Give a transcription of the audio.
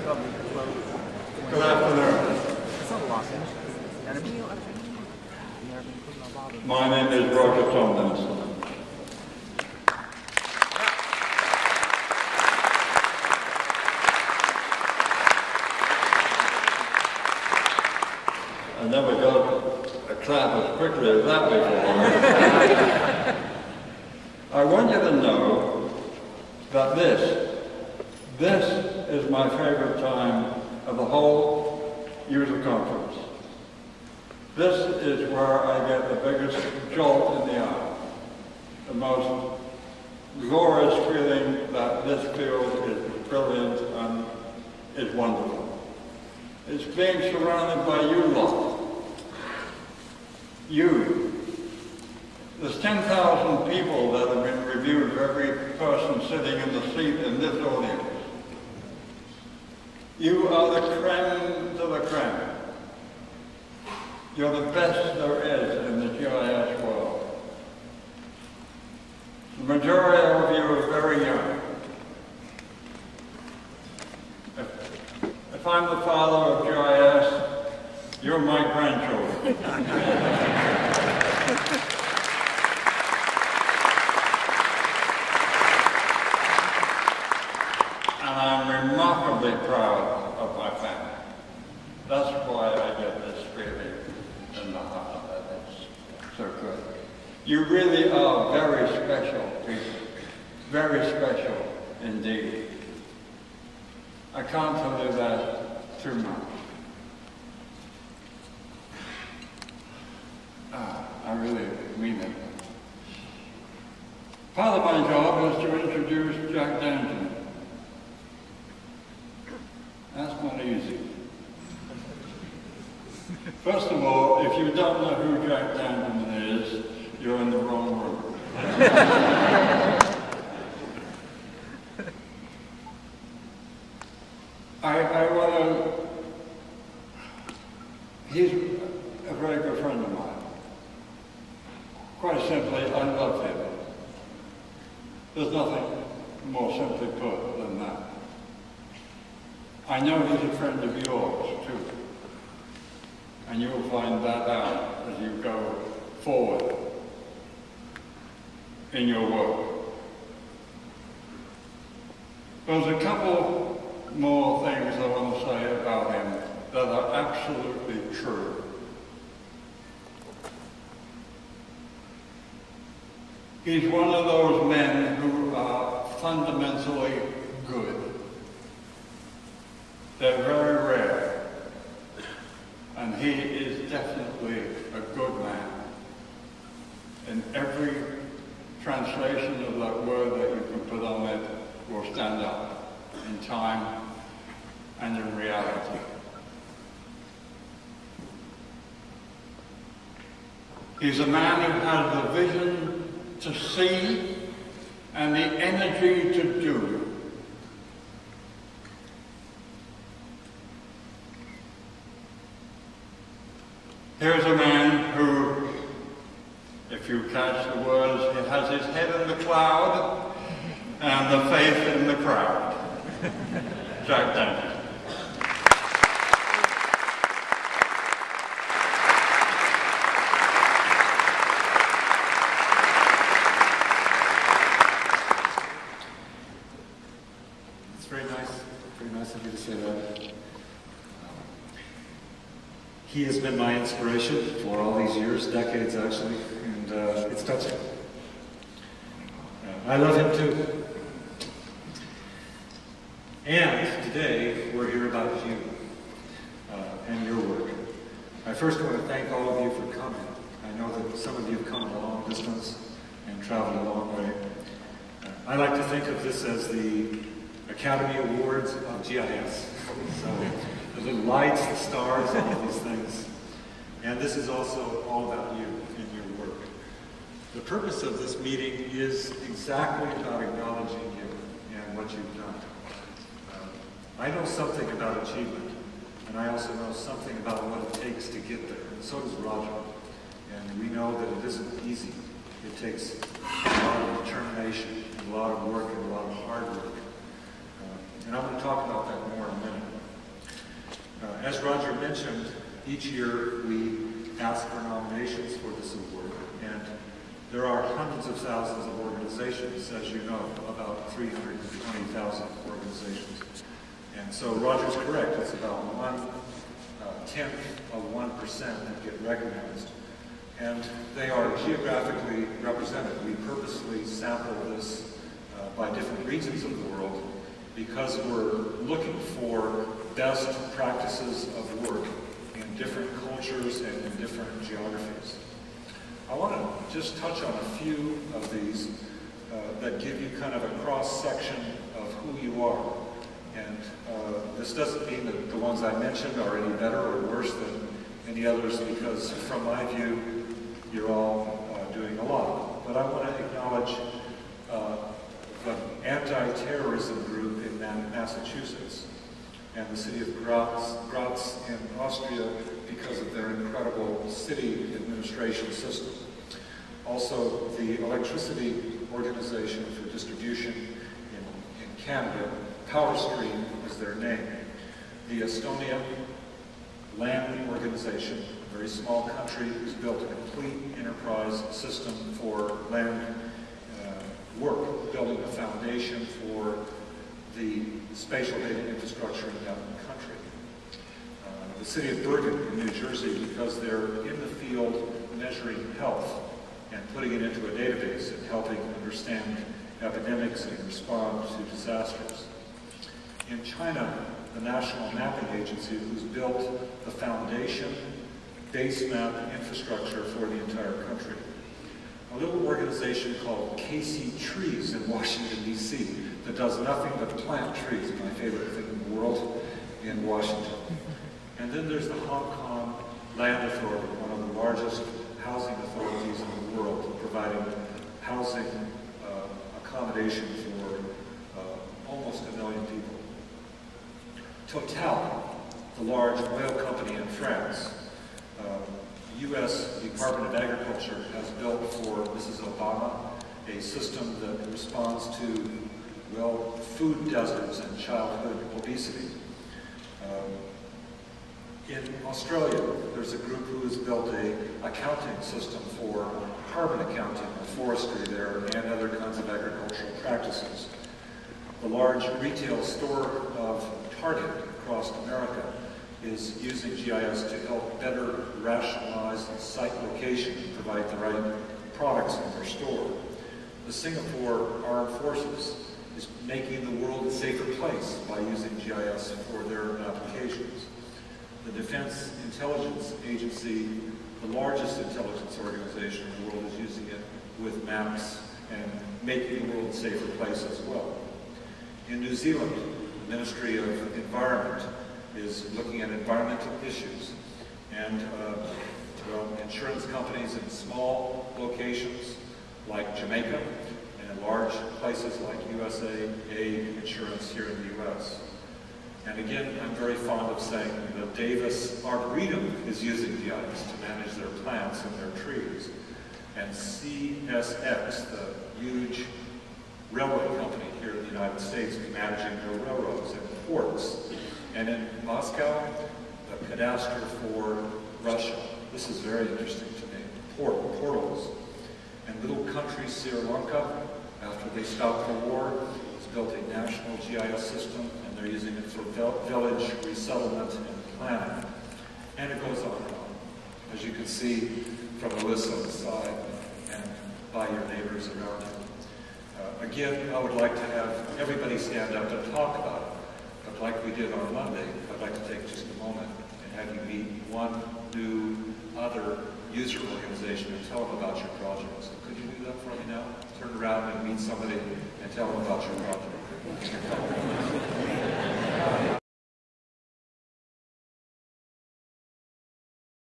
Good afternoon. My name is Roger Tomlinson. I never got a clap as quickly as that before. I want you to know that this is my favorite time of the whole user conference. This is where I get the biggest jolt in the eye, the most glorious feeling that this field is brilliant and is wonderful. It's being surrounded by you lot. You. There's 10,000 people that have been reviewed for every person sitting in the seat in this audience. You are the creme de la creme. You're the best there is in the GIS world. The majority of you are very young. If I'm the father of GIS, you're my grandchildren. And I'm remarkably proud of my family. That's why I get this feeling in the heart that it's so good. You really are very special people. Very special indeed. I can't tell you that too much. I really mean it. Part of my job is to introduce Jack Dangermond. That's not easy. First of all, if you don't know who Jack Dangermond is, you're in the wrong room. I want to... He's a very good friend of mine. Quite simply, I love him. There's nothing more simply put than that. I know he's a friend of yours, too. And you'll find that out as you go forward in your work. There's a couple more things I want to say about him that are absolutely true. He's one of those men who are fundamentally good. They're very rare. And he is definitely a good man. In every translation of that word that you can put on it will stand up in time and in reality. He's a man who has the vision to see and the energy to do. Here's a man who, if you catch the words, he has his head in the cloud and the faith in the crowd. Jack Dangermond. It's very nice of you to say that. He has been my inspiration for all these years, decades actually, and it's touching. I love him too. And today, we're here about you and your work. I first want to thank all of you for coming. I know that some of you have come a long distance and traveled a long way. I like to think of this as the Academy Awards of GIS. So, the little lights, the stars, all of these things. And this is also all about you and your work. The purpose of this meeting is exactly about acknowledging you and what you've done. I know something about achievement, and I also know something about what it takes to get there, and so does Roger. And we know that it isn't easy. It takes a lot of determination, and a lot of work, and a lot of hard work. And I'm going to talk about that more in a minute. As Roger mentioned, each year we ask for nominations for this award, and there are hundreds of thousands of organizations, as you know, about 320,000 organizations. And so Roger's correct, it's about 1/10 of 1% that get recognized. And they are geographically represented. We purposely sample this by different regions of the world because we're looking for best practices of work in different cultures and in different geographies. I want to just touch on a few of these that give you kind of a cross-section of who you are. And this doesn't mean that the ones I mentioned are any better or worse than any others, because from my view, you're all doing a lot. But I want to acknowledge the anti-terrorism group in Massachusetts and the city of Graz in Austria because of their incredible city administration system. Also, the electricity organization for distribution in Canada, PowerStream is their name. The Estonia Land Organization, a very small country, has built a complete enterprise system for land work, building a foundation for the spatial data infrastructure in that country. The city of Bergen in New Jersey, because they're in the field measuring health and putting it into a database and helping understand epidemics and respond to disasters. In China, the National Mapping Agency, who's built the foundation base map infrastructure for the entire country. A little organization called Casey Trees in Washington, D.C. that does nothing but plant trees, my favorite thing in the world, in Washington. And then there's the Hong Kong Land Authority, one of the largest housing authorities in the world, providing housing accommodation for almost 1 million people. Total, the large oil company in France, U.S. Department of Agriculture has built for Mrs. Obama a system that responds to, well, food deserts and childhood obesity. In Australia, there's a group who has built an accounting system for carbon accounting of forestry there and other kinds of agricultural practices. The large retail store of Target across America is using GIS to help better rationalize site location and provide the right products in their store. The Singapore Armed Forces is making the world a safer place by using GIS for their applications. The Defense Intelligence Agency, the largest intelligence organization in the world, is using it with maps and making the world a safer place as well. In New Zealand, the Ministry of Environment is looking at environmental issues, and well, insurance companies in small locations like Jamaica and large places like USA Insurance here in the US. And again, I'm very fond of saying that Davis Arboretum is using GIS to manage their plants and their trees. And CSX, the huge railroad company here in the United States, is managing their railroads and ports. And in Moscow, the cadastre for Russia. This is very interesting to me. Portals. And little country Sri Lanka, after they stopped the war, has built a national GIS system, and they're using it for village resettlement and planning. And it goes on and on, as you can see from the list on the side and by your neighbors around you. Again, I would like to have everybody stand up and talk about it. But like we did on Monday, I'd like to take just a moment and have you meet one new other user organization and tell them about your project. So could you do that for me now? Turn around and meet somebody and tell them about your project.